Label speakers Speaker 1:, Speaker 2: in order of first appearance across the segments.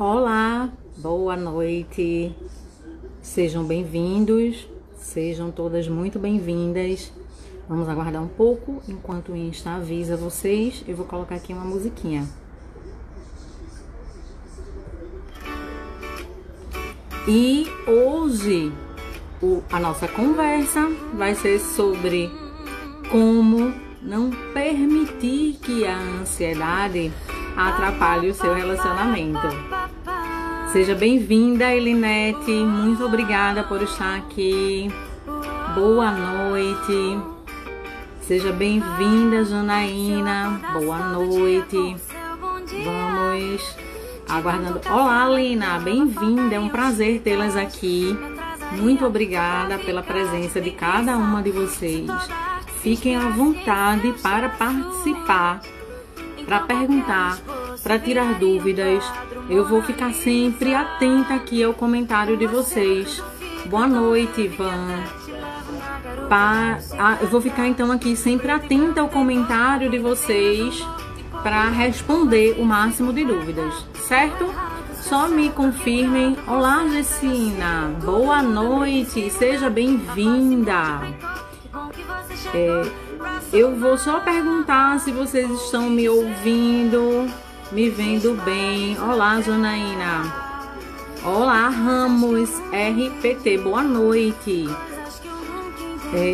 Speaker 1: Olá, boa noite, sejam bem-vindos, sejam todas muito bem-vindas. Vamos aguardar um pouco enquanto o Insta avisa vocês. Eu vou colocar aqui uma musiquinha. E hoje a nossa conversa vai ser sobre como não permitir que a ansiedade atrapalhe o seu relacionamento. Seja bem-vinda, Elinete, muito obrigada por estar aqui. Boa noite. Seja bem-vinda, Janaína. Boa noite. Vamos aguardando. Olá, Lina, bem-vinda. É um prazer tê-las aqui. Muito obrigada pela presença de cada uma de vocês. Fiquem à vontade para participar, para perguntar, para tirar dúvidas. Eu vou ficar sempre atenta aqui ao comentário de vocês. Boa noite, Ivan. Eu vou ficar então aqui sempre atenta ao comentário de vocês para responder o máximo de dúvidas, certo? Só me confirmem. Olá, Gessina. Boa noite. Seja bem-vinda. Eu vou só perguntar se vocês estão me ouvindo, me vendo bem. Olá, Janaína. Olá, Ramos RPT. Boa noite.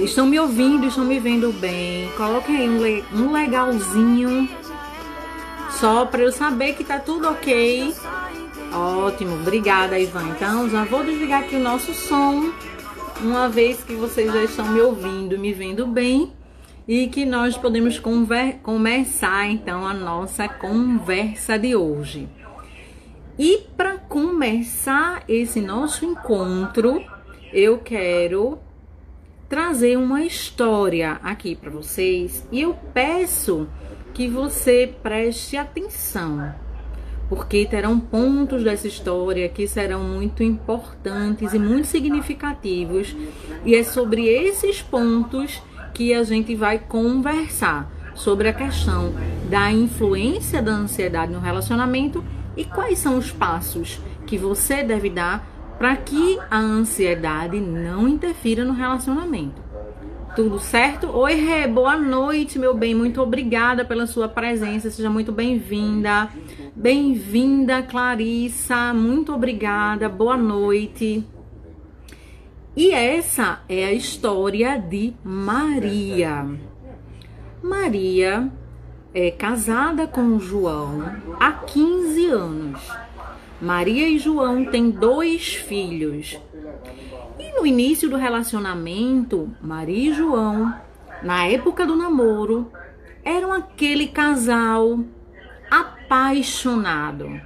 Speaker 1: Estão me ouvindo, estão me vendo bem. Coloquem aí um legalzinho, só para eu saber que tá tudo ok. Ótimo, obrigada, Ivan. Então, já vou desligar aqui o nosso som, uma vez que vocês já estão me ouvindo, me vendo bem, e que nós podemos começar, então, a nossa conversa de hoje. E para começar esse nosso encontro, eu quero trazer uma história aqui para vocês, e eu peço que você preste atenção, porque terão pontos dessa história que serão muito importantes e muito significativos, e é sobre esses pontos que a gente vai conversar sobre a questão da influência da ansiedade no relacionamento e quais são os passos que você deve dar para que a ansiedade não interfira no relacionamento. Tudo certo? Oi, Rê, boa noite, meu bem. Muito obrigada pela sua presença. Seja muito bem-vinda. Bem-vinda, Clarissa. Muito obrigada. Boa noite. E essa é a história de Maria. Maria é casada com João há 15 anos. Maria e João têm 2 filhos. E no início do relacionamento, Maria e João, na época do namoro, eram aquele casal apaixonado.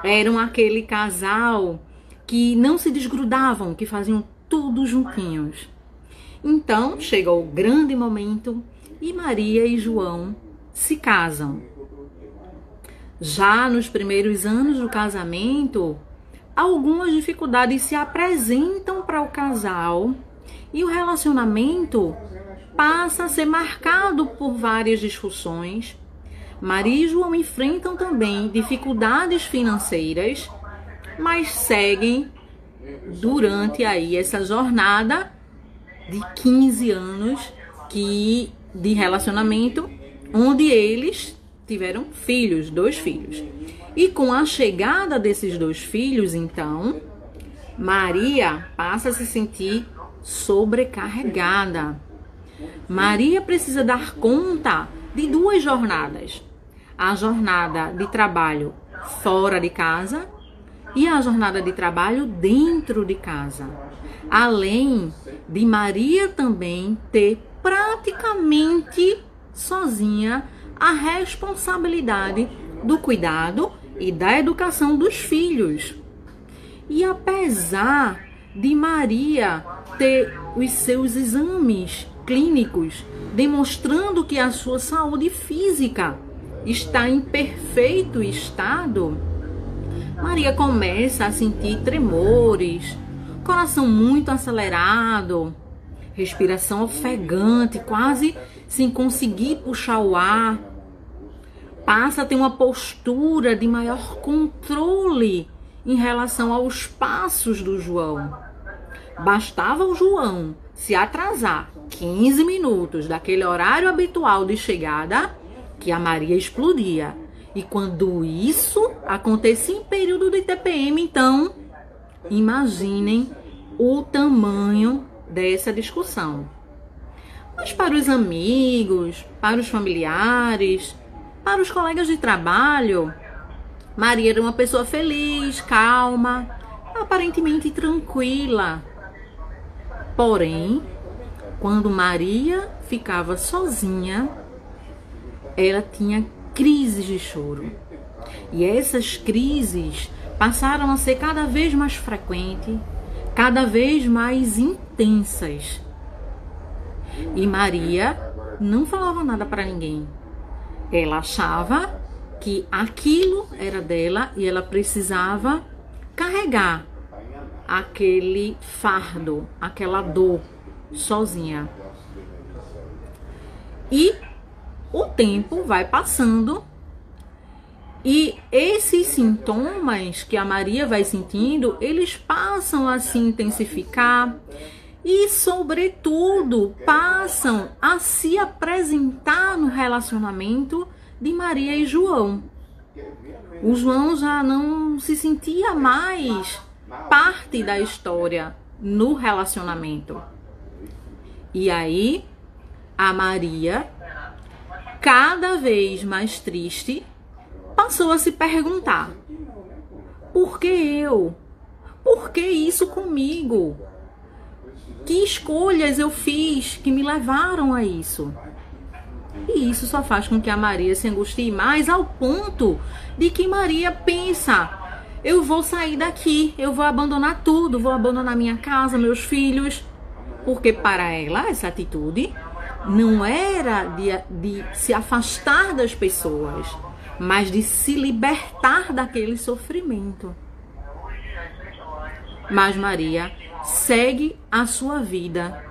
Speaker 1: Eram aquele casal que não se desgrudavam, que faziam tudo juntinhos. Então, chegou o grande momento e Maria e João se casam. Já nos primeiros anos do casamento, algumas dificuldades se apresentam para o casal e o relacionamento passa a ser marcado por várias discussões. Maria e João enfrentam também dificuldades financeiras, mas seguem durante aí essa jornada de 15 anos de relacionamento, onde eles tiveram filhos, 2 filhos. E com a chegada desses 2 filhos, então, Maria passa a se sentir sobrecarregada. Maria precisa dar conta de 2 jornadas. A jornada de trabalho fora de casa e a jornada de trabalho dentro de casa. Além de Maria também ter praticamente sozinha a responsabilidade do cuidado e da educação dos filhos. E apesar de Maria ter os seus exames clínicos demonstrando que a sua saúde física está em perfeito estado, Maria começa a sentir tremores, coração muito acelerado, respiração ofegante, quase sem conseguir puxar o ar. Passa a ter uma postura de maior controle em relação aos passos do João. Bastava o João se atrasar 15 minutos daquele horário habitual de chegada que a Maria explodia. E quando isso acontecia em período de TPM, então, imaginem o tamanho dessa discussão. Mas para os amigos, para os familiares, para os colegas de trabalho, Maria era uma pessoa feliz, calma, aparentemente tranquila. Porém, quando Maria ficava sozinha, ela tinha crises de choro. E essas crises passaram a ser cada vez mais frequentes, cada vez mais intensas. E Maria não falava nada para ninguém. Ela achava que aquilo era dela e ela precisava carregar aquele fardo, aquela dor sozinha. E o tempo vai passando e esses sintomas que a Maria vai sentindo, eles passam a se intensificar e, sobretudo, passam a se apresentar no relacionamento de Maria e João. O João já não se sentia mais parte da história no relacionamento. E aí, a Maria, cada vez mais triste, passou a se perguntar: por que eu? Por que isso comigo? Que escolhas eu fiz que me levaram a isso? E isso só faz com que a Maria se angustie mais, ao ponto de que Maria pensa: eu vou sair daqui, eu vou abandonar tudo, vou abandonar minha casa, meus filhos. Porque para ela, essa atitude não era de se afastar das pessoas, mas de se libertar daquele sofrimento. Mas Maria segue a sua vida.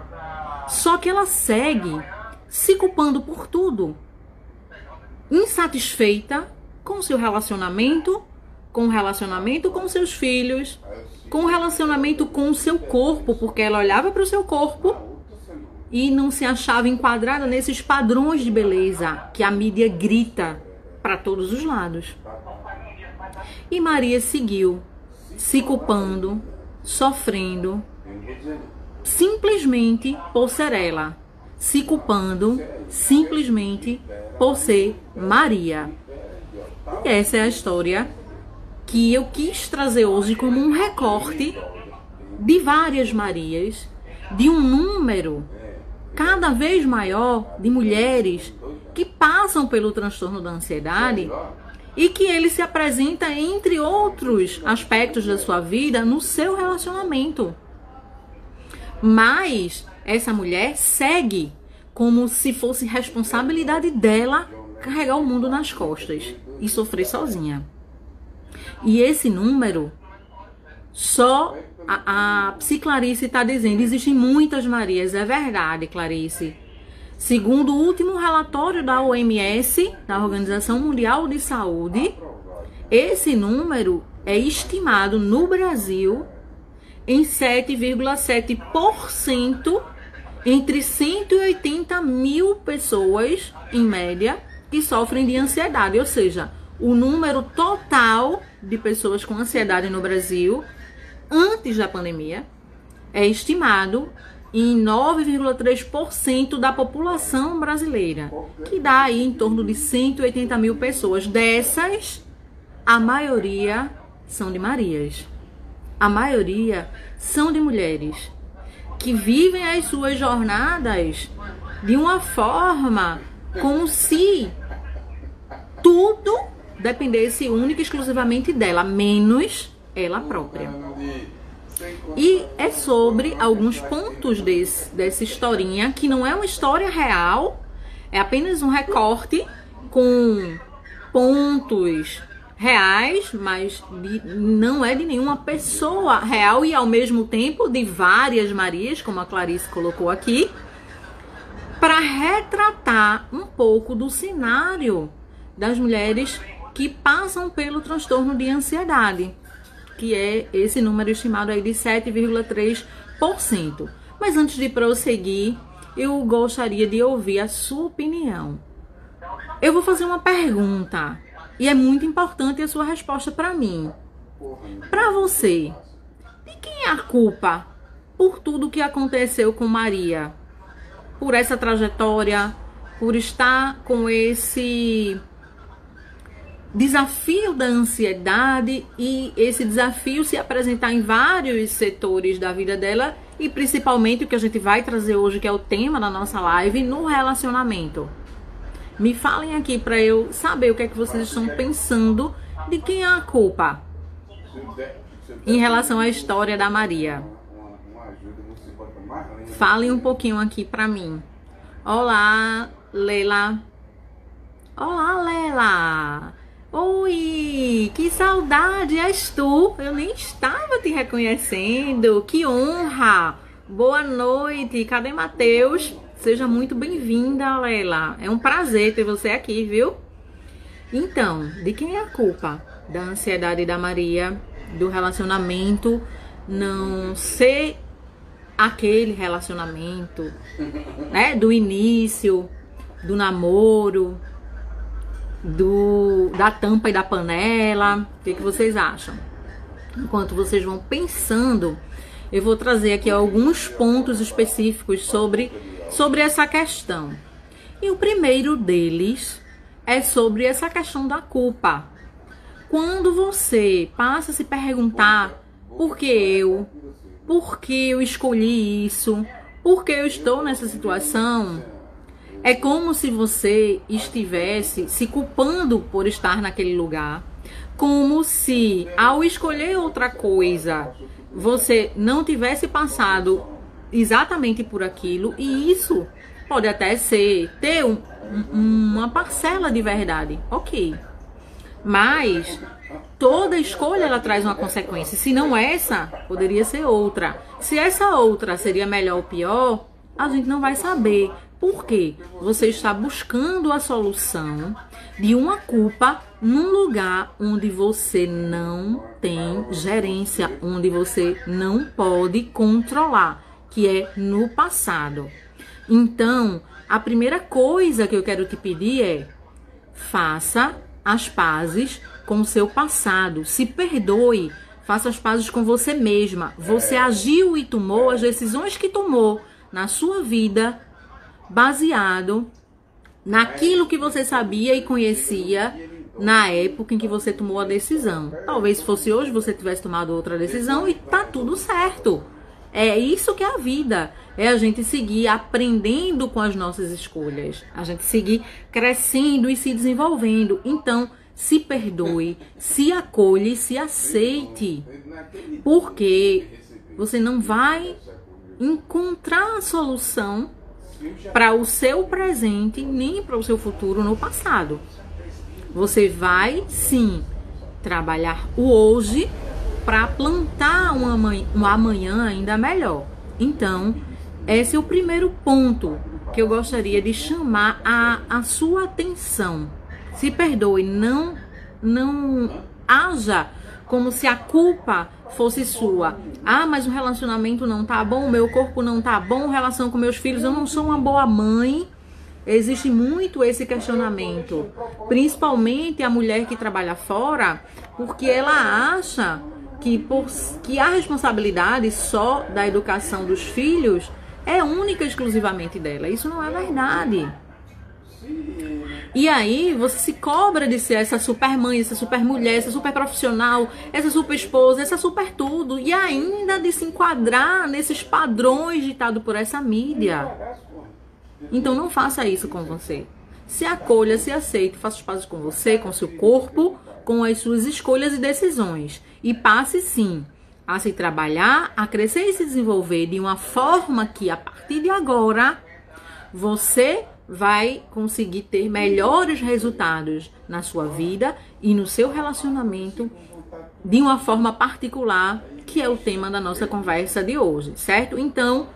Speaker 1: Só que ela segue se culpando por tudo. Insatisfeita com seu relacionamento, com o relacionamento com seus filhos, com o relacionamento com o seu corpo, porque ela olhava para o seu corpo e não se achava enquadrada nesses padrões de beleza que a mídia grita para todos os lados. E Maria seguiu se culpando, sofrendo, simplesmente por ser ela, se culpando simplesmente por ser Maria. E essa é a história que eu quis trazer hoje como um recorte de várias Marias, de um número cada vez maior de mulheres que passam pelo transtorno da ansiedade e que ele se apresenta, entre outros aspectos da sua vida, no seu relacionamento. Mas essa mulher segue como se fosse responsabilidade dela carregar o mundo nas costas e sofrer sozinha. E esse número, só a Clarice está dizendo, existem muitas Marias, é verdade, Clarice. Segundo o último relatório da OMS, da Organização Mundial de Saúde, esse número é estimado no Brasil em 7,7% entre 180 mil pessoas, em média, que sofrem de ansiedade. Ou seja, o número total de pessoas com ansiedade no Brasil, antes da pandemia, é estimado em 9,3% da população brasileira, que dá aí em torno de 180 mil pessoas. Dessas, a maioria são de Marias. A maioria são de mulheres que vivem as suas jornadas de uma forma como se tudo dependesse única e exclusivamente dela, menos ela própria. E é sobre alguns pontos dessa historinha, que não é uma história real, é apenas um recorte com pontos reais, mas não é de nenhuma pessoa real e ao mesmo tempo de várias Marias, como a Clarice colocou aqui, para retratar um pouco do cenário das mulheres que passam pelo transtorno de ansiedade. que é esse número estimado aí de 7,3%. Mas antes de prosseguir, eu gostaria de ouvir a sua opinião. Eu vou fazer uma pergunta e é muito importante a sua resposta para mim. Para você, de quem é a culpa por tudo que aconteceu com Maria? Por essa trajetória, por estar com esse desafio da ansiedade e esse desafio se apresentar em vários setores da vida dela e principalmente o que a gente vai trazer hoje, que é o tema da nossa live, no relacionamento. Me falem aqui para eu saber o que é que vocês estão pensando, de quem é a culpa em relação à história da Maria. Falem um pouquinho aqui para mim. Olá, Lela. Olá, Lela. Oi, que saudade és tu. Eu nem estava te reconhecendo. Que honra. Boa noite. Cadê Matheus? Seja muito bem-vinda, Lela. É um prazer ter você aqui, viu? Então, de quem é a culpa? Da ansiedade da Maria, do relacionamento não ser aquele relacionamento, né? Do início, do namoro, da tampa e da panela. O que vocês acham? Enquanto vocês vão pensando, eu vou trazer aqui alguns pontos específicos sobre essa questão. E o primeiro deles é sobre essa questão da culpa. Quando você passa a se perguntar por que eu escolhi isso, por que eu estou nessa situação, é como se você estivesse se culpando por estar naquele lugar, como se ao escolher outra coisa você não tivesse passado exatamente por aquilo, e isso pode até ter uma parcela de verdade, ok, mas toda escolha ela traz uma consequência. Se não essa, poderia ser outra. Se essa outra seria melhor ou pior, a gente não vai saber. Por quê? Você está buscando a solução de uma culpa num lugar onde você não tem gerência, onde você não pode controlar, que é no passado. Então, a primeira coisa que eu quero te pedir é: faça as pazes com o seu passado, se perdoe, faça as pazes com você mesma. Você agiu e tomou as decisões que tomou na sua vida baseado naquilo que você sabia e conhecia na época em que você tomou a decisão. Talvez se fosse hoje você tivesse tomado outra decisão e tá tudo certo. É isso que é a vida. É a gente seguir aprendendo com as nossas escolhas. A gente seguir crescendo e se desenvolvendo. Então, se perdoe, se acolhe, se aceite. Porque você não vai encontrar a solução para o seu presente nem para o seu futuro no passado. Você vai, sim, trabalhar o hoje para plantar um amanhã ainda melhor. Então, esse é o primeiro ponto que eu gostaria de chamar a sua atenção. Se perdoe, não haja como se a culpa fosse sua. Ah, mas o relacionamento não tá bom, o meu corpo não tá bom, relação com meus filhos, eu não sou uma boa mãe. Existe muito esse questionamento, principalmente a mulher que trabalha fora, porque ela acha que a responsabilidade só da educação dos filhos é única e exclusivamente dela. Isso não é verdade. E aí você se cobra de ser essa super mãe, essa super mulher, essa super profissional, essa super esposa, essa super tudo, e ainda de se enquadrar nesses padrões ditados por essa mídia. Então não faça isso com você. Se acolha, se aceite, faça os pazes com você, com seu corpo, com as suas escolhas e decisões. E passe sim a se trabalhar, a crescer e se desenvolver de uma forma que a partir de agora você vai conseguir ter melhores resultados na sua vida e no seu relacionamento de uma forma particular, que é o tema da nossa conversa de hoje, certo? Então,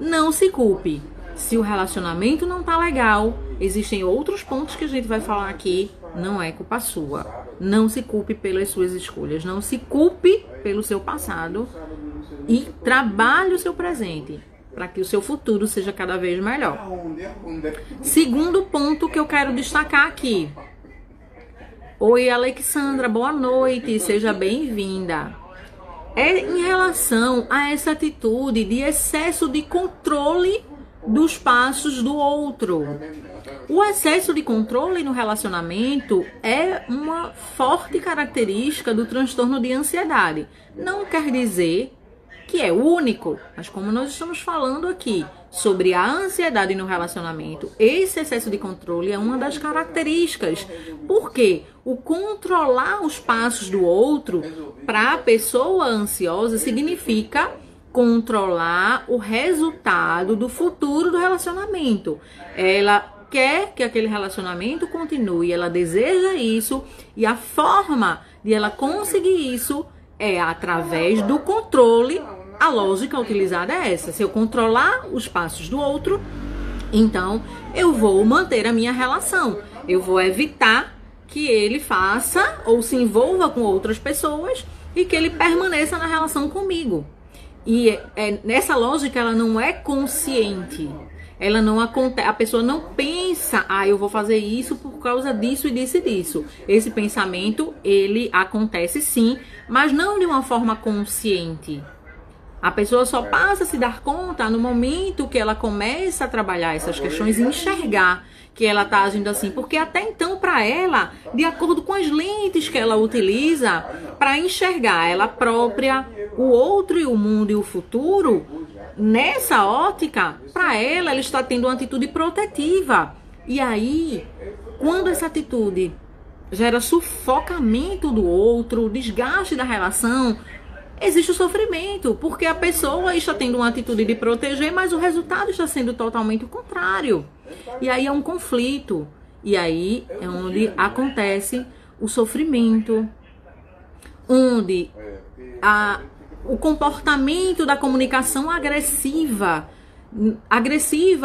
Speaker 1: não se culpe. Se o relacionamento não tá legal, existem outros pontos que a gente vai falar aqui, não é culpa sua. Não se culpe pelas suas escolhas, não se culpe pelo seu passado e trabalhe o seu presente para que o seu futuro seja cada vez melhor. Segundo ponto que eu quero destacar aqui. Oi, Alexandra, boa noite, seja bem-vinda. É em relação a essa atitude de excesso de controle dos passos do outro. O excesso de controle no relacionamento é uma forte característica do transtorno de ansiedade. Não quer dizer que é único, mas como nós estamos falando aqui sobre a ansiedade no relacionamento, esse excesso de controle é uma das características. Porque o controlar os passos do outro para a pessoa ansiosa significa controlar o resultado do futuro do relacionamento. Ela quer que aquele relacionamento continue, ela deseja isso, e a forma de ela conseguir isso é através do controle. A lógica utilizada é essa: se eu controlar os passos do outro, então eu vou manter a minha relação, eu vou evitar que ele faça ou se envolva com outras pessoas e que ele permaneça na relação comigo. E nessa lógica ela não é consciente. Ela não acontece, a pessoa não pensa, eu vou fazer isso por causa disso e disso e disso. Esse pensamento, ele acontece sim, mas não de uma forma consciente. A pessoa só passa a se dar conta no momento que ela começa a trabalhar essas questões e enxergar que ela está agindo assim. Porque até então, para ela, de acordo com as lentes que ela utiliza para enxergar ela própria, o outro e o mundo e o futuro, nessa ótica, para ela está tendo uma atitude protetiva. E aí, quando essa atitude gera sufocamento do outro, desgaste da relação, existe o sofrimento, porque a pessoa está tendo uma atitude de proteger, mas o resultado está sendo totalmente o contrário. E aí é um conflito. E aí é onde acontece o sofrimento, onde o comportamento da comunicação agressiva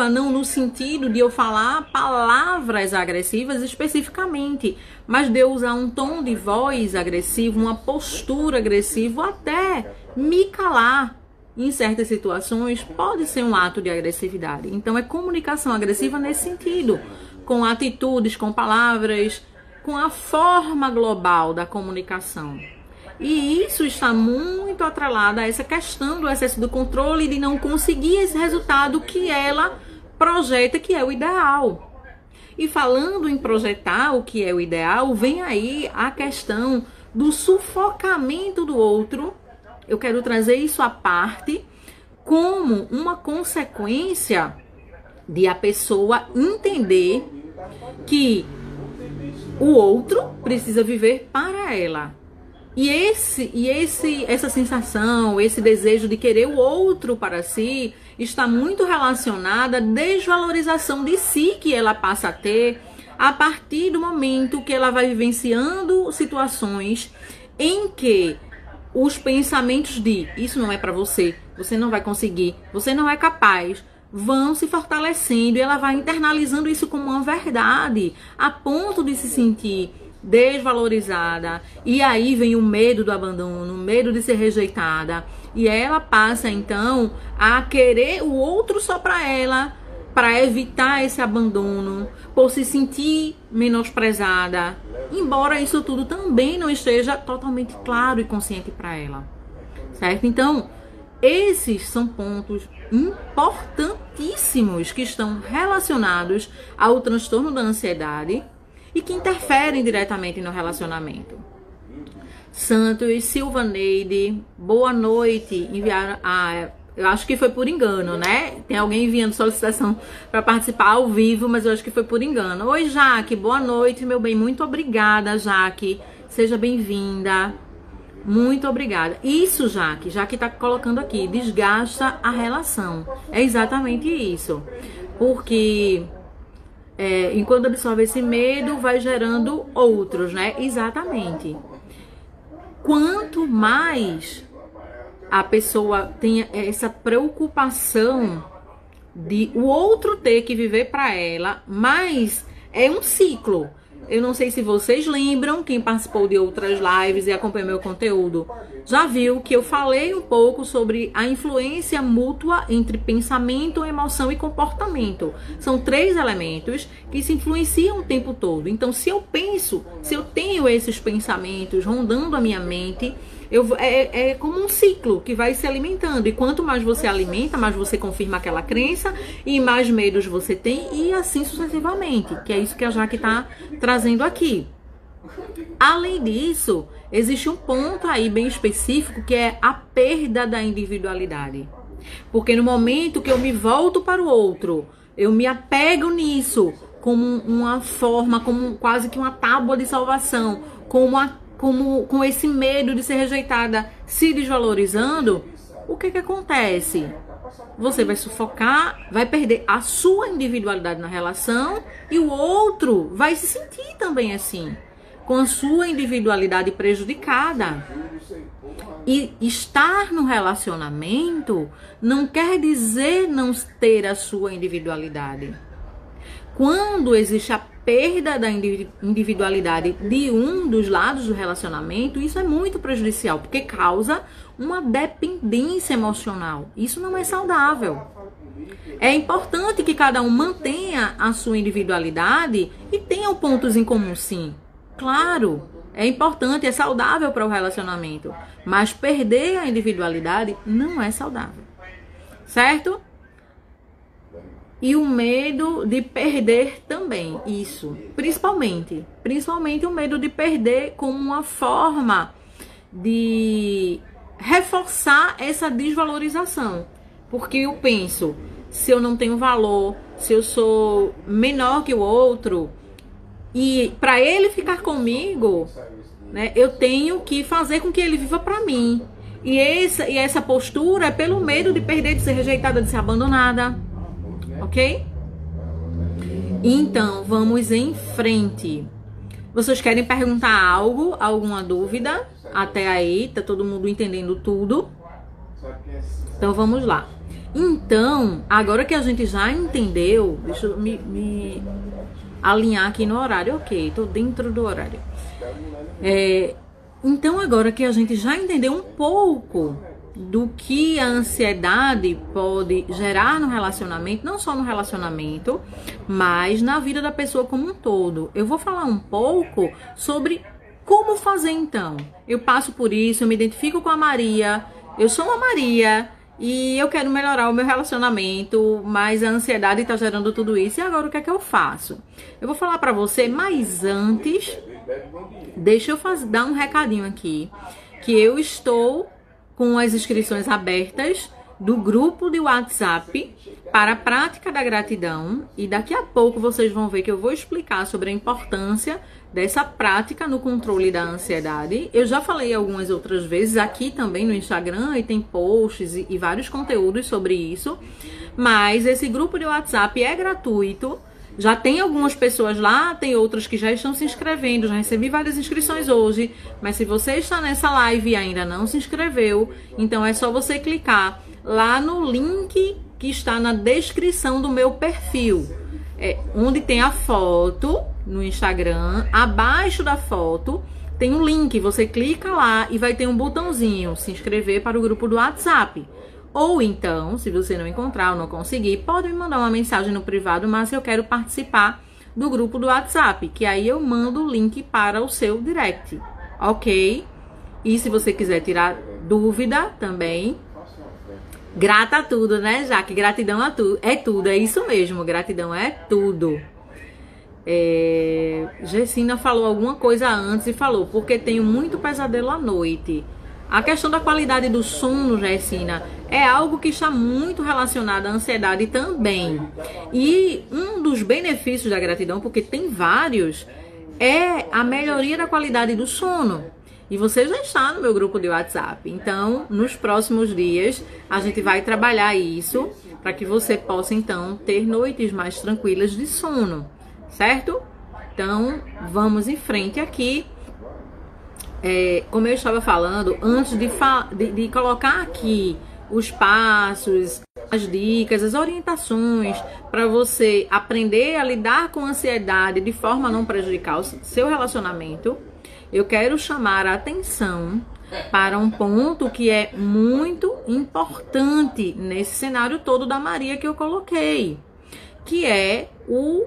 Speaker 1: não no sentido de eu falar palavras agressivas especificamente, mas de eu usar um tom de voz agressivo, uma postura agressiva, até me calar em certas situações pode ser um ato de agressividade. Então é comunicação agressiva nesse sentido, com atitudes, com palavras, com a forma global da comunicação. E isso está muito atrelado a essa questão do excesso do controle e de não conseguir esse resultado que ela projeta que é o ideal. E falando em projetar o que é o ideal, vem aí a questão do sufocamento do outro. Eu quero trazer isso à parte como uma consequência de a pessoa entender que o outro precisa viver para ela. E essa sensação, esse desejo de querer o outro para si, está muito relacionada à desvalorização de si que ela passa a ter a partir do momento que ela vai vivenciando situações em que os pensamentos de isso não é para você, você não vai conseguir, você não é capaz, vão se fortalecendo e ela vai internalizando isso como uma verdade, a ponto de se sentir desvalorizada, e aí vem o medo do abandono, o medo de ser rejeitada, e ela passa então a querer o outro só para ela, para evitar esse abandono, por se sentir menosprezada, embora isso tudo também não esteja totalmente claro e consciente para ela, certo? Então, esses são pontos importantíssimos que estão relacionados ao transtorno da ansiedade e que interferem diretamente no relacionamento. Santos, Silvaneide, boa noite. Enviaram. Eu acho que foi por engano, né? Tem alguém enviando solicitação para participar ao vivo, mas eu acho que foi por engano. Oi, Jaque, boa noite, meu bem. Muito obrigada, Jaque. Seja bem-vinda. Muito obrigada. Isso, Jaque tá colocando aqui, desgasta a relação. É exatamente isso. Porque enquanto absorve esse medo, vai gerando outros, né? Exatamente. Quanto mais a pessoa tem essa preocupação de o outro ter que viver para ela, mais é um ciclo. Eu não sei se vocês lembram, quem participou de outras lives e acompanhou meu conteúdo já viu que eu falei um pouco sobre a influência mútua entre pensamento, emoção e comportamento. São 3 elementos que se influenciam o tempo todo. Então, se eu tenho esses pensamentos rondando a minha mente, é como um ciclo que vai se alimentando. E quanto mais você alimenta, mais você confirma aquela crença e mais medos você tem e assim sucessivamente. Que é isso que a Jaque está trazendo aqui. Além disso, existe um ponto aí bem específico que é a perda da individualidade. Porque no momento que eu me volto para o outro, eu me apego nisso como uma forma, como quase que uma tábua de salvação, com esse medo de ser rejeitada se desvalorizando, o que acontece? Você vai sufocar, vai perder a sua individualidade na relação e o outro vai se sentir também assim, com a sua individualidade prejudicada. E estar no relacionamento não quer dizer não ter a sua individualidade. Quando existe a perda da individualidade de um dos lados do relacionamento, isso é muito prejudicial, porque causa uma dependência emocional. Isso não é saudável. É importante que cada um mantenha a sua individualidade e tenha pontos em comum, sim. Claro, é importante, é saudável para o relacionamento, mas perder a individualidade não é saudável, certo? E o medo de perder também, isso, principalmente o medo de perder como uma forma de reforçar essa desvalorização, porque eu penso, se eu não tenho valor, se eu sou menor que o outro, e para ele ficar comigo, né, eu tenho que fazer com que ele viva para mim. E essa postura é pelo medo de perder, de ser rejeitada, de ser abandonada. Ok? Então, vamos em frente. Vocês querem perguntar algo? Alguma dúvida? Até aí, tá todo mundo entendendo tudo? Então, vamos lá. Então, agora que a gente já entendeu, deixa eu me alinhar aqui no horário. Ok, tô dentro do horário. Então, agora que a gente já entendeu um pouco do que a ansiedade pode gerar no relacionamento, não só no relacionamento, mas na vida da pessoa como um todo, eu vou falar um pouco sobre como fazer então. Eu passo por isso, eu me identifico com a Maria, eu sou uma Maria e eu quero melhorar o meu relacionamento, mas a ansiedade está gerando tudo isso. E agora o que é que eu faço? Eu vou falar para você, mas antes, deixa eu dar um recadinho aqui, que eu estou com as inscrições abertas do grupo de WhatsApp para a prática da gratidão. E daqui a pouco vocês vão ver que eu vou explicar sobre a importância dessa prática no controle da ansiedade. Eu já falei algumas outras vezes aqui também no Instagram e tem posts e vários conteúdos sobre isso. Mas esse grupo de WhatsApp é gratuito. Já tem algumas pessoas lá, tem outras que já estão se inscrevendo, já recebi várias inscrições hoje, mas se você está nessa live e ainda não se inscreveu, então é só você clicar lá no link que está na descrição do meu perfil, onde tem a foto no Instagram, abaixo da foto tem um link, você clica lá e vai ter um botãozinho, se inscrever para o grupo do WhatsApp. Ou então, se você não encontrar ou não conseguir, pode me mandar uma mensagem no privado, mas eu quero participar do grupo do WhatsApp, que aí eu mando o link para o seu direct, ok? E se você quiser tirar dúvida também, grata a tudo, né, Jaque? Gratidão é tudo, é isso mesmo, gratidão é tudo. Gessina falou alguma coisa antes e falou, porque tenho muito pesadelo à noite. A questão da qualidade do sono, Gessina, é algo que está muito relacionado à ansiedade também. E um dos benefícios da gratidão, porque tem vários, é a melhoria da qualidade do sono. E você já está no meu grupo de WhatsApp. Então, nos próximos dias, a gente vai trabalhar isso para que você possa, então, ter noites mais tranquilas de sono, certo? Então, vamos em frente aqui. Como eu estava falando, antes de colocar aqui os passos, as dicas, as orientações para você aprender a lidar com a ansiedade de forma a não prejudicar o seu relacionamento, eu quero chamar a atenção para um ponto que é muito importante nesse cenário todo da Maria que eu coloquei, que é o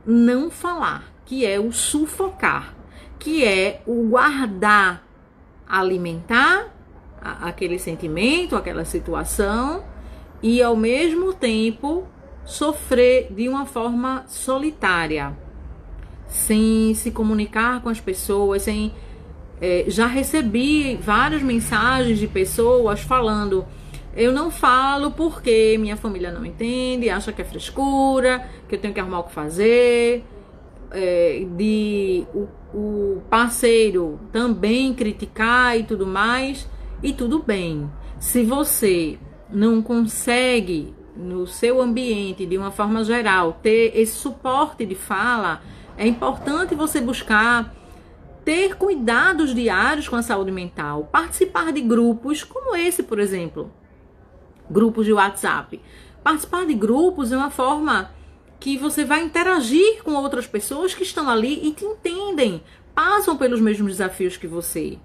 Speaker 1: não falar, que é o sufocar, que é o guardar, alimentar aquele sentimento, aquela situação e ao mesmo tempo sofrer de uma forma solitária, sem se comunicar com as pessoas, sem... já recebi várias mensagens de pessoas falando: eu não falo porque minha família não entende, acha que é frescura, que eu tenho que arrumar o que fazer, o parceiro também criticar e tudo mais, e tudo bem. Se você não consegue, no seu ambiente, de uma forma geral, ter esse suporte de fala, é importante você buscar ter cuidados diários com a saúde mental, participar de grupos como esse, por exemplo, grupos de WhatsApp. Participar de grupos é uma forma que você vai interagir com outras pessoas que estão ali e te entendem, passam pelos mesmos desafios que você,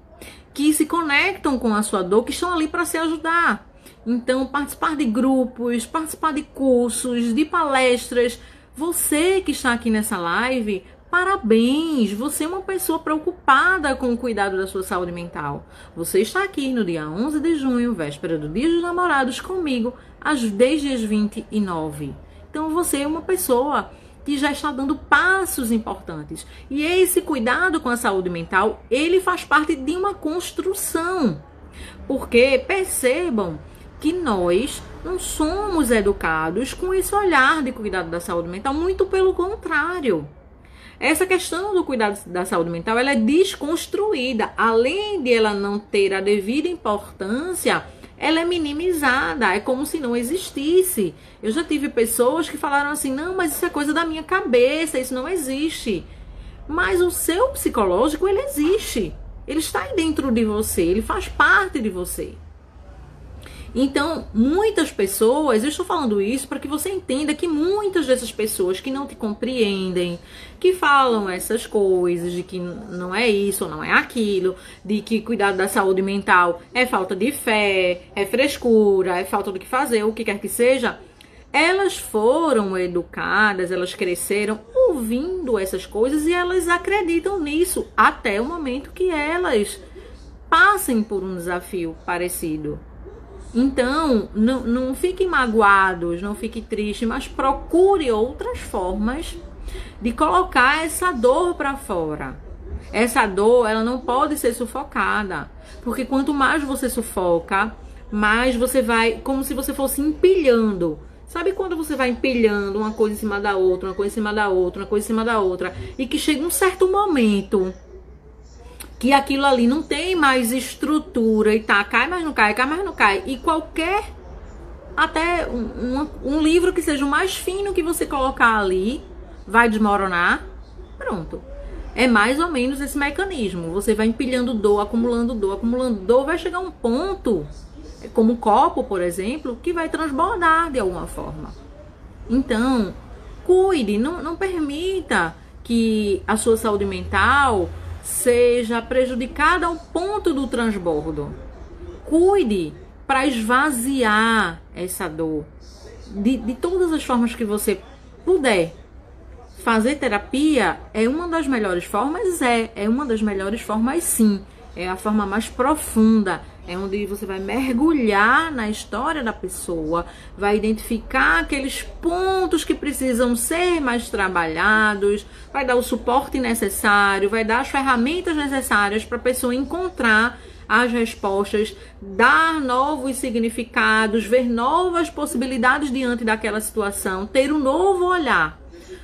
Speaker 1: que se conectam com a sua dor, que estão ali para se ajudar. Então, participar de grupos, participar de cursos, de palestras. Você que está aqui nessa live, parabéns! Você é uma pessoa preocupada com o cuidado da sua saúde mental. Você está aqui no dia 11 de junho, véspera do Dia dos Namorados, comigo, desde as 29. Então, você é uma pessoa que já está dando passos importantes. E esse cuidado com a saúde mental, ele faz parte de uma construção. Porque, percebam que nós não somos educados com esse olhar de cuidado da saúde mental, muito pelo contrário. Essa questão do cuidado da saúde mental, ela é desconstruída. Além de ela não ter a devida importância, ela é minimizada, é como se não existisse. Eu já tive pessoas que falaram assim: não, mas isso é coisa da minha cabeça, isso não existe. Mas o seu psicológico, ele existe. Ele está aí dentro de você, ele faz parte de você. Então, muitas pessoas, eu estou falando isso para que você entenda que muitas dessas pessoas que não te compreendem, que falam essas coisas, de que não é isso ou não é aquilo, de que cuidar da saúde mental é falta de fé, é frescura, é falta do que fazer, o que quer que seja, elas foram educadas, elas cresceram ouvindo essas coisas e elas acreditam nisso até o momento que elas passem por um desafio parecido. Então, não fiquem magoados, não fiquem tristes, mas procure outras formas de colocar essa dor para fora. Essa dor, ela não pode ser sufocada, porque quanto mais você sufoca, mais você vai, como se você fosse empilhando. Sabe quando você vai empilhando uma coisa em cima da outra, uma coisa em cima da outra, uma coisa em cima da outra, e que chega um certo momento que aquilo ali não tem mais estrutura e tá, cai, mas não cai, cai, mas não cai. E qualquer, até um livro que seja o mais fino que você colocar ali, vai desmoronar. Pronto. É mais ou menos esse mecanismo. Você vai empilhando dor, acumulando dor, vai chegar um ponto, como um copo, por exemplo, que vai transbordar de alguma forma. Então, cuide, não permita que a sua saúde mental seja prejudicada ao ponto do transbordo. Cuide para esvaziar essa dor de todas as formas que você puder. Fazer terapia é uma das melhores formas? É uma das melhores formas, sim. É a forma mais profunda. É onde você vai mergulhar na história da pessoa, vai identificar aqueles pontos que precisam ser mais trabalhados, vai dar o suporte necessário, vai dar as ferramentas necessárias para a pessoa encontrar as respostas, dar novos significados, ver novas possibilidades diante daquela situação, ter um novo olhar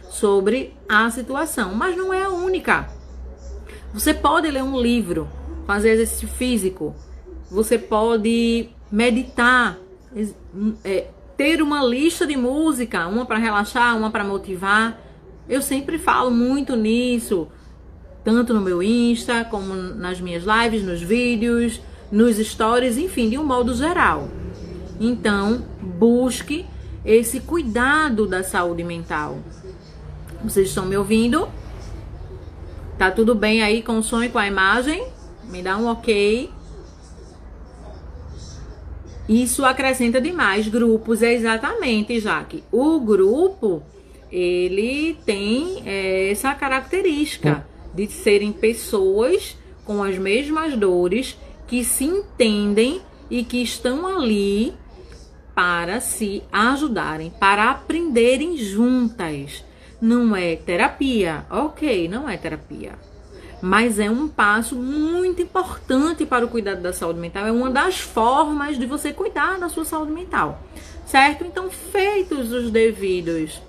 Speaker 1: sobre a situação. Mas não é a única. Você pode ler um livro, fazer exercício físico, você pode meditar, ter uma lista de música, uma para relaxar, uma para motivar. Eu sempre falo muito nisso, tanto no meu Insta, como nas minhas lives, nos vídeos, nos stories, enfim, de um modo geral. Então, busque esse cuidado da saúde mental. Vocês estão me ouvindo? Tá tudo bem aí com o som e com a imagem? Me dá um ok. Isso acrescenta demais grupos, exatamente, Jaque. O grupo, ele tem essa característica de serem pessoas com as mesmas dores, que se entendem e que estão ali para se ajudarem, para aprenderem juntas. Não é terapia, ok, não é terapia. Mas é um passo muito importante para o cuidado da saúde mental. É uma das formas de você cuidar da sua saúde mental, certo? Então, feitos os devidos.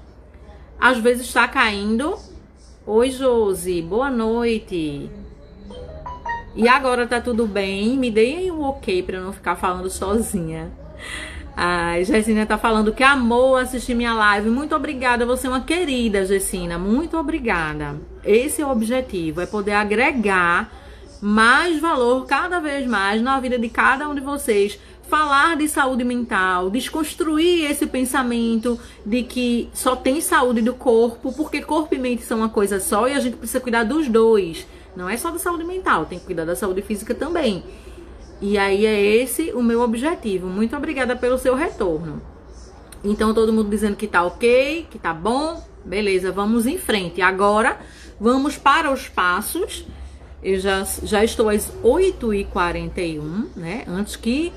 Speaker 1: Às vezes está caindo. Oi, Josi, boa noite. E agora tá tudo bem? Me deem um ok para eu não ficar falando sozinha. A Gessina tá falando que amou assistir minha live. Muito obrigada, você é uma querida, Gessina. Muito obrigada. Esse é o objetivo, é poder agregar mais valor cada vez mais na vida de cada um de vocês. Falar de saúde mental, desconstruir esse pensamento de que só tem saúde do corpo, porque corpo e mente são uma coisa só e a gente precisa cuidar dos dois. Não é só da saúde mental, tem que cuidar da saúde física também. E aí é esse o meu objetivo. Muito obrigada pelo seu retorno. Então, todo mundo dizendo que tá ok, que tá bom. Beleza, vamos em frente. Agora, vamos para os passos. Eu já estou às 8h41, né? Antes que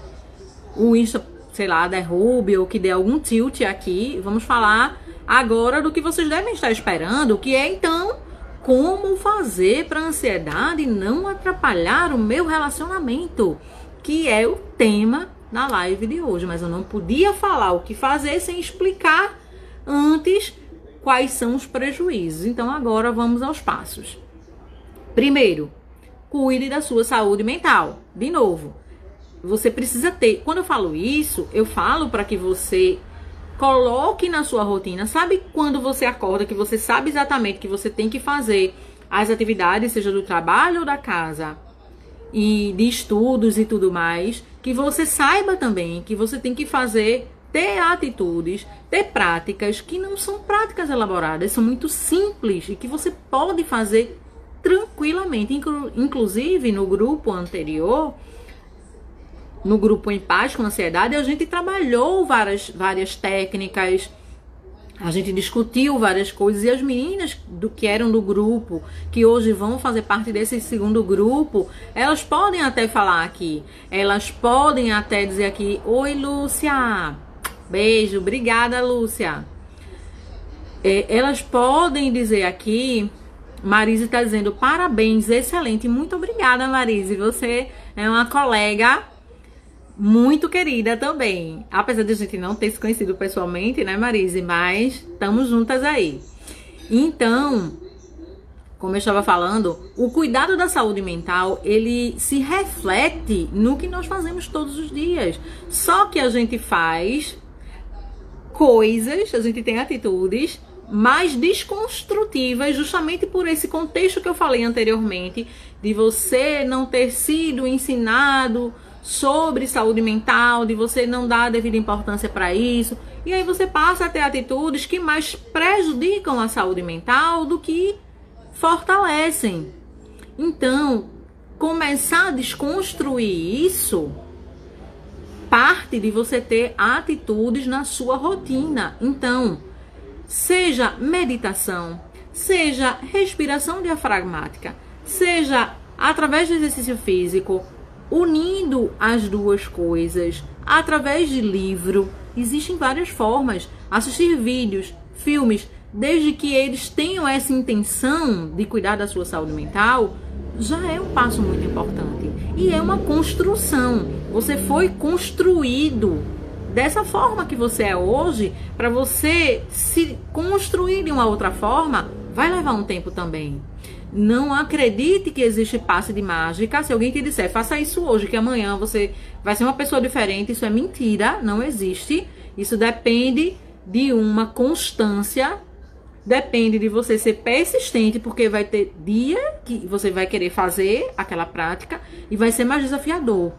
Speaker 1: o Insta, sei lá, derrube ou que dê algum tilt aqui. Vamos falar agora do que vocês devem estar esperando, que é, então, como fazer para a ansiedade não atrapalhar o meu relacionamento, que é o tema na live de hoje. Mas eu não podia falar o que fazer sem explicar antes quais são os prejuízos. Então agora vamos aos passos. Primeiro, cuide da sua saúde mental. De novo, você precisa ter... Quando eu falo isso, eu falo para que você coloque na sua rotina. Sabe quando você acorda, que você sabe exatamente que você tem que fazer as atividades, seja do trabalho ou da casa, e de estudos e tudo mais, que você saiba também que você tem que fazer, ter atitudes, ter práticas que não são práticas elaboradas, são muito simples e que você pode fazer tranquilamente. Inclusive, no grupo anterior, no grupo Em Paz com Ansiedade, a gente trabalhou várias técnicas, a gente discutiu várias coisas, e as meninas que eram do grupo, que hoje vão fazer parte desse segundo grupo, elas podem até falar aqui, elas podem até dizer aqui: oi, Lúcia, beijo, obrigada, Lúcia. Elas podem dizer aqui, Marise está dizendo parabéns, excelente, muito obrigada, Marise, você é uma colega muito querida também. Apesar de a gente não ter se conhecido pessoalmente, né, Marise? Mas estamos juntas aí. Então, como eu estava falando, o cuidado da saúde mental, ele se reflete no que nós fazemos todos os dias. Só que a gente faz coisas, a gente tem atitudes mais desconstrutivas, justamente por esse contexto que eu falei anteriormente, de você não ter sido ensinado sobre saúde mental, de você não dar a devida importância para isso, e aí você passa a ter atitudes que mais prejudicam a saúde mental do que fortalecem. Então, começar a desconstruir isso parte de você ter atitudes na sua rotina. Então, seja meditação, seja respiração diafragmática, seja através do exercício físico, unindo as duas coisas, através de livro. Existem várias formas. Assistir vídeos, filmes, desde que eles tenham essa intenção de cuidar da sua saúde mental, já é um passo muito importante. E é uma construção. Você foi construído dessa forma que você é hoje. Para você se construir de uma outra forma, vai levar um tempo também. Não acredite que existe passe de mágica. Se alguém te disser, faça isso hoje, que amanhã você vai ser uma pessoa diferente, isso é mentira, não existe. Isso depende de uma constância, depende de você ser persistente, porque vai ter dia que você vai querer fazer aquela prática e vai ser mais desafiador.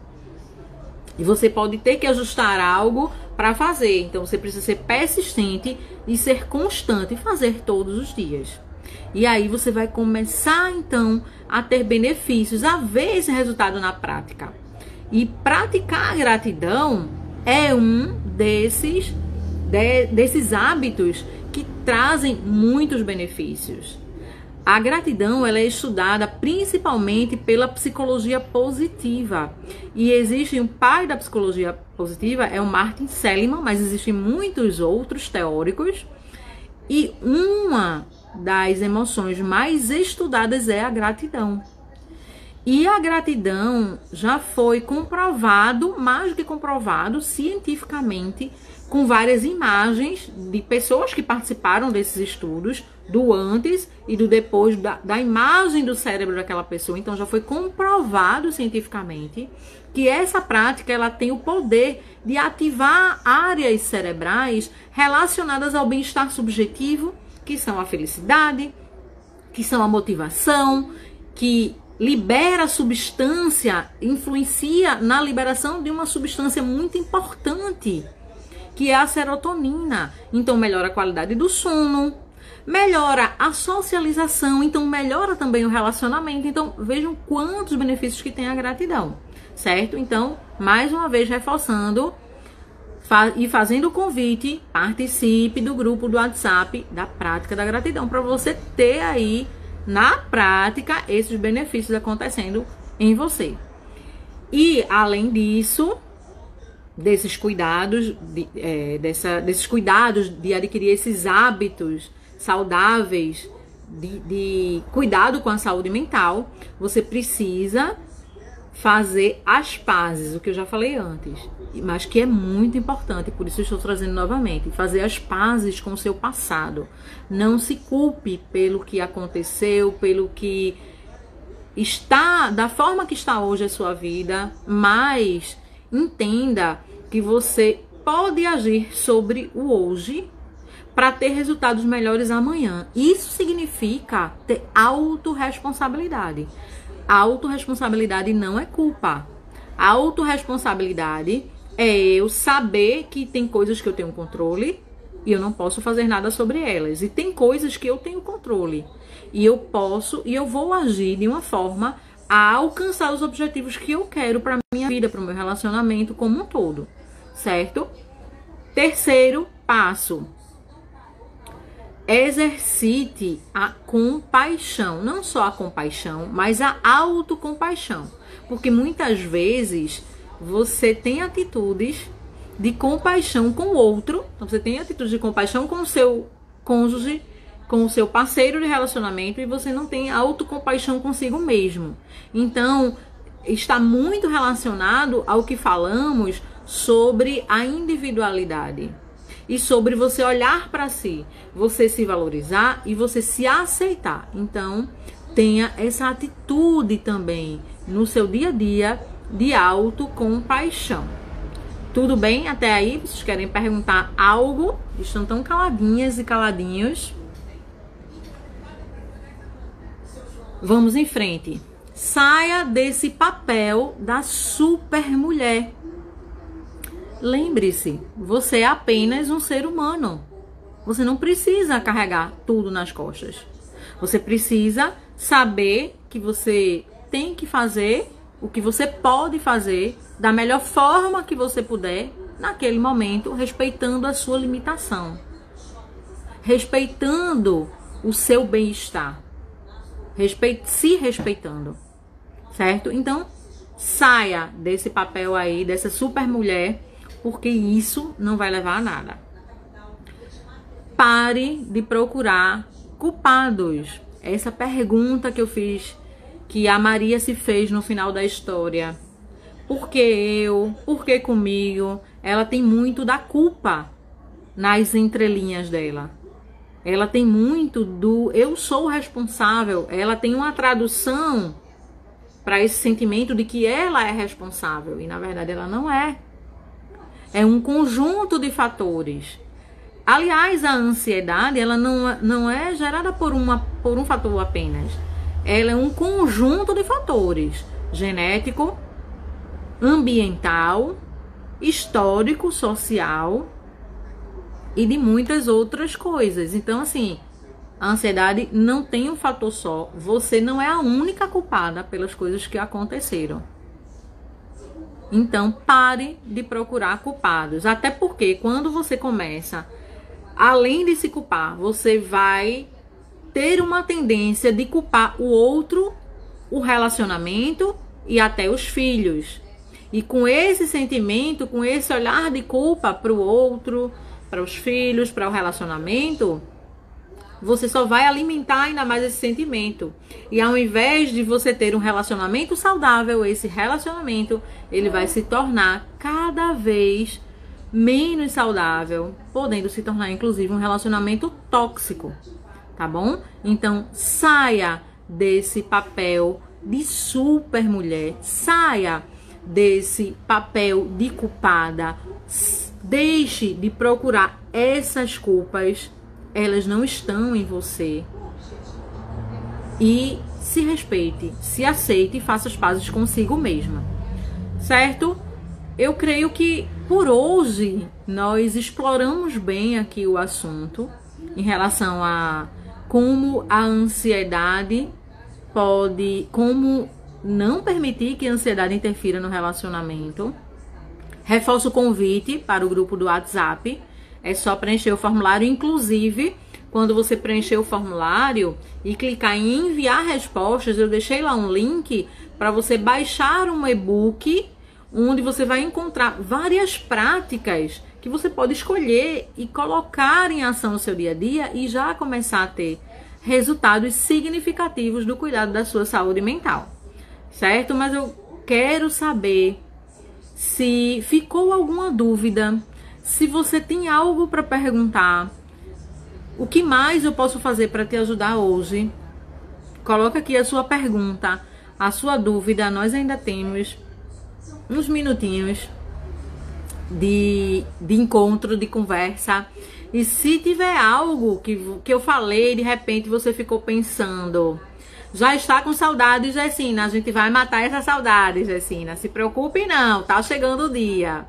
Speaker 1: E você pode ter que ajustar algo para fazer. Então você precisa ser persistente e ser constante e fazer todos os dias. E aí você vai começar, então, a ter benefícios, a ver esse resultado na prática. E praticar a gratidão é um desses hábitos que trazem muitos benefícios. A gratidão, ela é estudada principalmente pela psicologia positiva. E existe um pai da psicologia positiva, é o Martin Seligman, mas existem muitos outros teóricos. E uma das emoções mais estudadas é a gratidão. E a gratidão já foi comprovado, mais do que comprovado, cientificamente, com várias imagens de pessoas que participaram desses estudos, do antes e do depois, da imagem do cérebro daquela pessoa. Então já foi comprovado cientificamente que essa prática, ela tem o poder de ativar áreas cerebrais relacionadas ao bem-estar subjetivo, que são a felicidade, que são a motivação, que libera substância, influencia na liberação de uma substância muito importante, que é a serotonina. Então melhora a qualidade do sono, melhora a socialização, então melhora também o relacionamento. Então vejam quantos benefícios que tem a gratidão, certo? Então, mais uma vez reforçando e fazendo o convite, participe do grupo do WhatsApp da prática da gratidão, para você ter aí na prática esses benefícios acontecendo em você. E além disso, desses cuidados, desses cuidados de adquirir esses hábitos saudáveis, de cuidado com a saúde mental, você precisa fazer as pazes, o que eu já falei antes, mas que é muito importante, por isso eu estou trazendo novamente, fazer as pazes com o seu passado. Não se culpe pelo que aconteceu, pelo que está, da forma que está hoje a sua vida, mas entenda que você pode agir sobre o hoje para ter resultados melhores amanhã. Isso significa ter autorresponsabilidade. A autorresponsabilidade não é culpa. A autorresponsabilidade é eu saber que tem coisas que eu tenho controle e eu não posso fazer nada sobre elas. E tem coisas que eu tenho controle e eu posso e eu vou agir de uma forma a alcançar os objetivos que eu quero para minha vida, para o meu relacionamento como um todo, certo? Terceiro passo: exercite a compaixão, não só a compaixão, mas a autocompaixão, porque muitas vezes você tem atitudes de compaixão com o outro, então você tem atitudes de compaixão com o seu cônjuge, com o seu parceiro de relacionamento, e você não tem autocompaixão consigo mesmo. Então, está muito relacionado ao que falamos sobre a individualidade. E sobre você olhar para si, você se valorizar e você se aceitar. Então, tenha essa atitude também no seu dia a dia de autocompaixão. Tudo bem até aí? Vocês querem perguntar algo? Estão tão caladinhas e caladinhos. Vamos em frente. Saia desse papel da super mulher. Lembre-se, você é apenas um ser humano. Você não precisa carregar tudo nas costas. Você precisa saber que você tem que fazer o que você pode fazer da melhor forma que você puder naquele momento, respeitando a sua limitação, respeitando o seu bem-estar, se respeitando, certo? Então, saia desse papel aí, dessa super mulher, porque isso não vai levar a nada. Pare de procurar culpados. Essa pergunta que eu fiz, que a Maria se fez no final da história. Por que eu? Por que comigo? Ela tem muito da culpa nas entrelinhas dela. Ela tem muito do eu sou responsável. Ela tem uma tradução para esse sentimento de que ela é responsável. E na verdade ela não é. É um conjunto de fatores. Aliás, a ansiedade, ela não é gerada por um fator apenas. Ela é um conjunto de fatores. Genético, ambiental, histórico, social e de muitas outras coisas. Então, assim, A ansiedade não tem um fator só. Você não é a única culpada pelas coisas que aconteceram. Então, pare de procurar culpados. Até porque quando você começa, além de se culpar, você vai ter uma tendência de culpar o outro, o relacionamento e até os filhos. E com esse sentimento, com esse olhar de culpa para o outro, para os filhos, para o relacionamento, você só vai alimentar ainda mais esse sentimento. E ao invés de você ter um relacionamento saudável, esse relacionamento, ele vai se tornar cada vez menos saudável, podendo se tornar inclusive um relacionamento tóxico, tá bom? Então, saia desse papel de super mulher, saia desse papel de culpada, deixe de procurar essas culpas. Elas não estão em você. E se respeite, se aceite e faça as pazes consigo mesma. Certo? Eu creio que por hoje nós exploramos bem aqui o assunto em relação a como a ansiedade pode, como não permitir que a ansiedade interfira no relacionamento. Reforço o convite para o grupo do WhatsApp. É só preencher o formulário, inclusive, quando você preencher o formulário e clicar em enviar respostas, eu deixei lá um link para você baixar um e-book, onde você vai encontrar várias práticas que você pode escolher e colocar em ação no seu dia a dia e já começar a ter resultados significativos do cuidado da sua saúde mental, certo? Mas eu quero saber se ficou alguma dúvida. Se você tem algo para perguntar, o que mais eu posso fazer para te ajudar hoje? Coloca aqui a sua pergunta, a sua dúvida. Nós ainda temos uns minutinhos de encontro, de conversa. E se tiver algo que eu falei, de repente você ficou pensando, já está com saudade, Gessina, a gente vai matar essa saudade, Gessina. Se preocupe não, tá chegando o dia.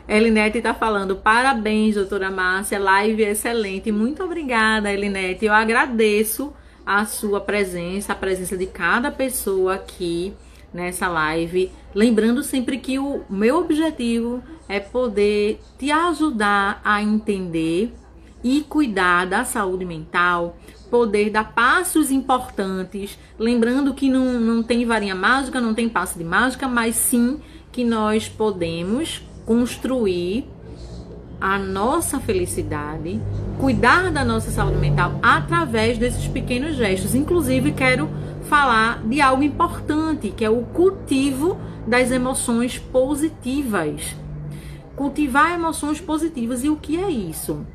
Speaker 1: Elinete está falando, parabéns, doutora Márcia, live excelente. Muito obrigada, Elinete. Eu agradeço a sua presença, a presença de cada pessoa aqui nessa live. Lembrando sempre que o meu objetivo é poder te ajudar a entender e cuidar da saúde mental, poder dar passos importantes. Lembrando que não tem varinha mágica, não tem passo de mágica, mas sim que nós podemos construir a nossa felicidade, cuidar da nossa saúde mental através desses pequenos gestos. Inclusive, quero falar de algo importante, que é o cultivo das emoções positivas. Cultivar emoções positivas. E o que é isso?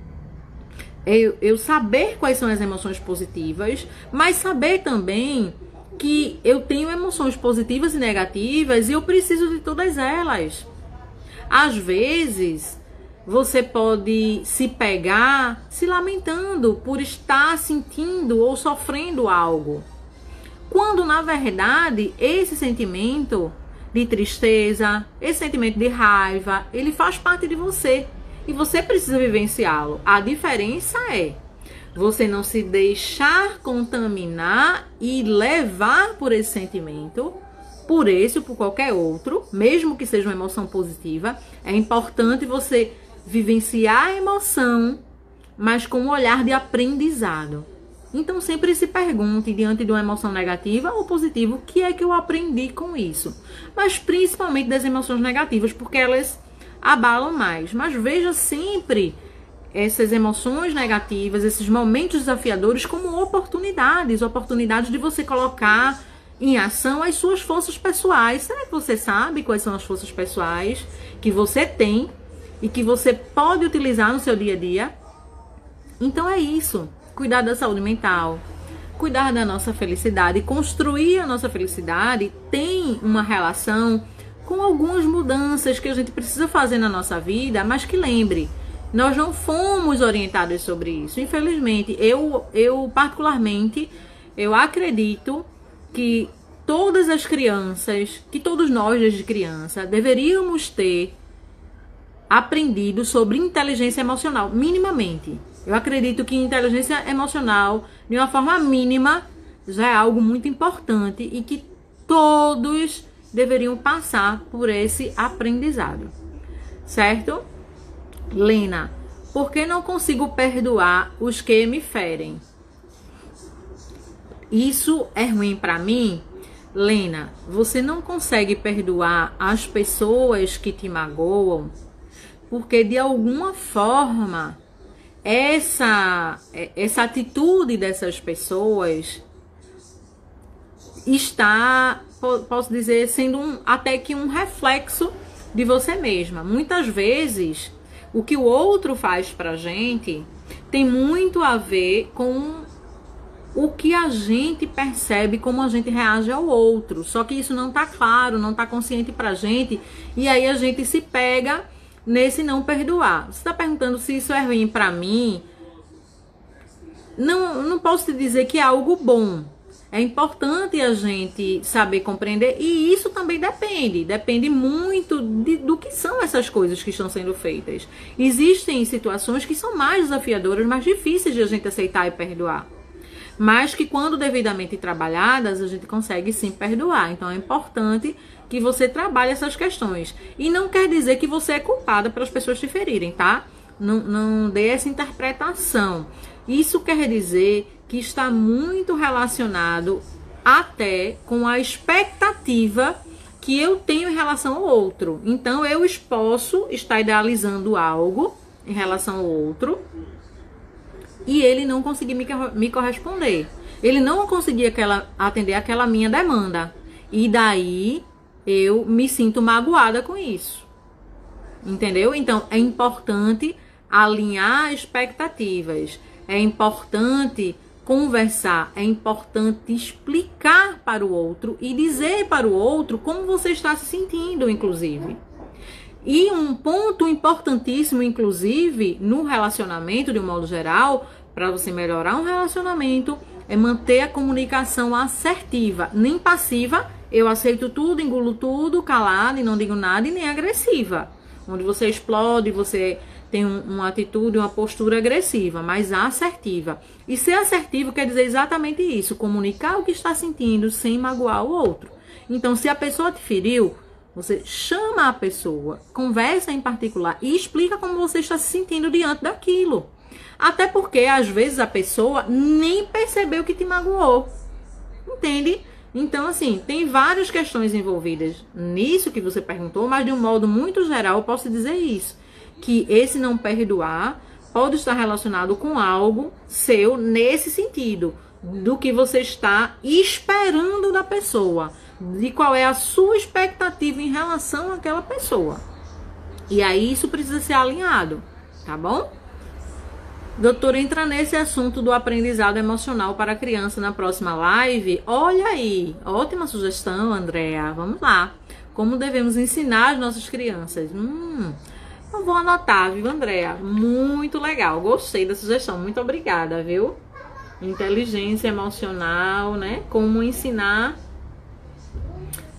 Speaker 1: Eu saber quais são as emoções positivas, mas saber também que eu tenho emoções positivas e negativas e eu preciso de todas elas. Às vezes, você pode se pegar se lamentando por estar sentindo ou sofrendo algo. Quando, na verdade, esse sentimento de tristeza, esse sentimento de raiva, ele faz parte de você. E você precisa vivenciá-lo. A diferença é você não se deixar contaminar e levar por esse sentimento, por esse ou por qualquer outro, mesmo que seja uma emoção positiva. É importante você vivenciar a emoção, mas com um olhar de aprendizado. Então sempre se pergunte, diante de uma emoção negativa ou positiva, o que é que eu aprendi com isso? Mas principalmente das emoções negativas, porque elas abalam mais. Mas veja sempre essas emoções negativas, esses momentos desafiadores como oportunidades de você colocar em ação as suas forças pessoais. Será que você sabe quais são as forças pessoais que você tem e que você pode utilizar no seu dia a dia? Então é isso. Cuidar da saúde mental, cuidar da nossa felicidade, construir a nossa felicidade tem uma relação com algumas mudanças que a gente precisa fazer na nossa vida, mas que lembre, nós não fomos orientados sobre isso. Infelizmente, eu particularmente, eu acredito que todas as crianças, que todos nós desde criança, deveríamos ter aprendido sobre inteligência emocional, minimamente. Eu acredito que inteligência emocional, de uma forma mínima, já é algo muito importante e que todos deveriam passar por esse aprendizado. Certo? Lena, por que não consigo perdoar os que me ferem? Isso é ruim para mim? Lena, você não consegue perdoar as pessoas que te magoam porque de alguma forma essa atitude dessas pessoas está, posso dizer, sendo até que um reflexo de você mesma. Muitas vezes o que o outro faz pra gente tem muito a ver com o que a gente percebe, como a gente reage ao outro. Só que isso não tá claro, não tá consciente pra gente. E aí a gente se pega nesse não perdoar. Você tá perguntando se isso é ruim pra mim? Não posso te dizer que é algo bom. É importante a gente saber compreender. E isso também depende muito do que são essas coisas que estão sendo feitas. Existem situações que são mais desafiadoras, mais difíceis de a gente aceitar e perdoar. Mas que quando devidamente trabalhadas, a gente consegue sim perdoar. Então é importante que você trabalhe essas questões. E não quer dizer que você é culpada pelas pessoas te ferirem, tá? Não dê essa interpretação. Isso quer dizer que está muito relacionado até com a expectativa que eu tenho em relação ao outro. Então eu posso estar idealizando algo em relação ao outro e ele não conseguir me corresponder. Ele não conseguir atender aquela minha demanda. E daí eu me sinto magoada com isso. Entendeu? Então é importante alinhar expectativas. É importante conversar. É importante explicar para o outro e dizer para o outro como você está se sentindo, inclusive. E um ponto importantíssimo, inclusive, no relacionamento, de um modo geral, para você melhorar um relacionamento, é manter a comunicação assertiva, nem passiva, eu aceito tudo, engulo tudo, calada e não digo nada, e nem agressiva, onde você explode, você tem uma atitude, uma postura agressiva, mas assertiva. E ser assertivo quer dizer exatamente isso, comunicar o que está sentindo sem magoar o outro. Então, se a pessoa te feriu, você chama a pessoa, conversa em particular e explica como você está se sentindo diante daquilo. Até porque, às vezes, a pessoa nem percebeu que te magoou. Entende? Então, assim, tem várias questões envolvidas nisso que você perguntou, mas de um modo muito geral eu posso dizer isso. Que esse não perdoar pode estar relacionado com algo seu nesse sentido. Do que você está esperando da pessoa. De qual é a sua expectativa em relação àquela pessoa. E aí isso precisa ser alinhado, tá bom? Doutora, entra nesse assunto do aprendizado emocional para a criança na próxima live. Olha aí, ótima sugestão, Andréa. Vamos lá. Como devemos ensinar as nossas crianças? Eu vou anotar, viu, Andréa? Muito legal, gostei da sugestão. Muito obrigada, viu? Inteligência emocional, né? Como ensinar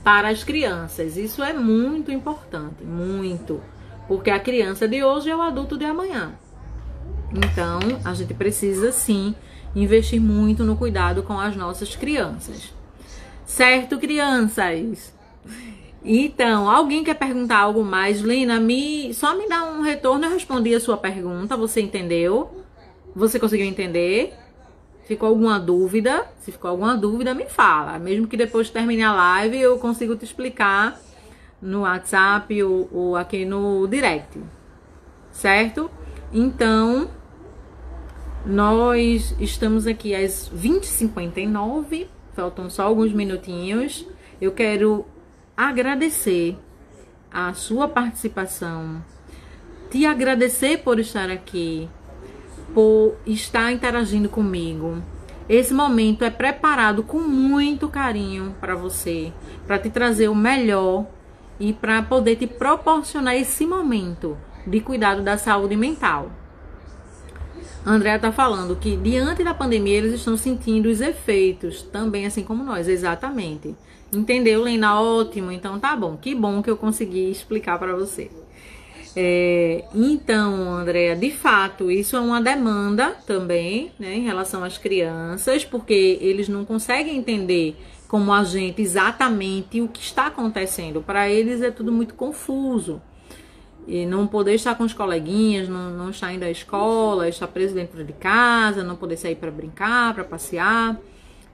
Speaker 1: para as crianças. Isso é muito importante, muito. Porque a criança de hoje é o adulto de amanhã. Então, a gente precisa, sim, investir muito no cuidado com as nossas crianças. Certo, crianças? Então, alguém quer perguntar algo mais? Lina, só me dá um retorno, eu respondi a sua pergunta. Você entendeu? Você conseguiu entender? Ficou alguma dúvida? Se ficou alguma dúvida, me fala. Mesmo que depois de terminar a live, eu consigo te explicar no WhatsApp ou aqui no direct. Certo? Então, nós estamos aqui às 20h59. Faltam só alguns minutinhos. Eu quero agradecer a sua participação. Te agradecer por estar aqui, por estar interagindo comigo. Esse momento é preparado com muito carinho para você, para te trazer o melhor e para poder te proporcionar esse momento de cuidado da saúde mental. A Andréa está falando que diante da pandemia eles estão sentindo os efeitos, também assim como nós, exatamente. Entendeu, Lena? Ótimo, então tá bom. Que bom que eu consegui explicar para você. Então, Andréa, de fato, isso é uma demanda também, né, em relação às crianças, porque eles não conseguem entender como a gente exatamente o que está acontecendo. Para eles é tudo muito confuso. E não poder estar com os coleguinhas, não estar indo à escola, estar preso dentro de casa, não poder sair para brincar, para passear,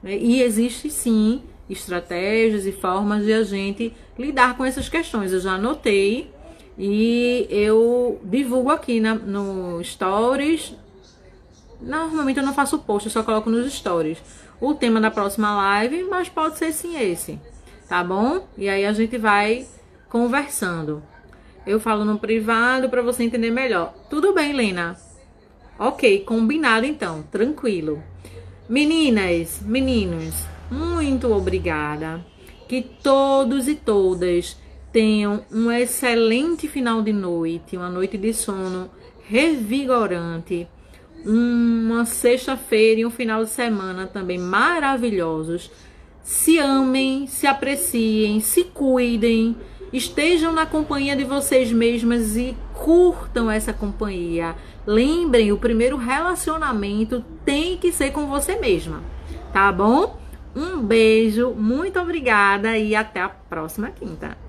Speaker 1: né? E existe sim estratégias e formas de a gente lidar com essas questões. Eu já anotei e eu divulgo aqui no Stories. Normalmente eu não faço post, eu só coloco nos Stories o tema da próxima live, mas pode ser sim esse, tá bom? E aí a gente vai conversando. Eu falo no privado para você entender melhor. Tudo bem, Lena? Ok, combinado então, tranquilo. Meninas, meninos, muito obrigada. Que todos e todas tenham um excelente final de noite, uma noite de sono revigorante, uma sexta-feira e um final de semana também maravilhosos. Se amem, se apreciem, se cuidem, estejam na companhia de vocês mesmas e curtam essa companhia. Lembrem, o primeiro relacionamento tem que ser com você mesma, tá bom? Um beijo, muito obrigada e até a próxima quinta.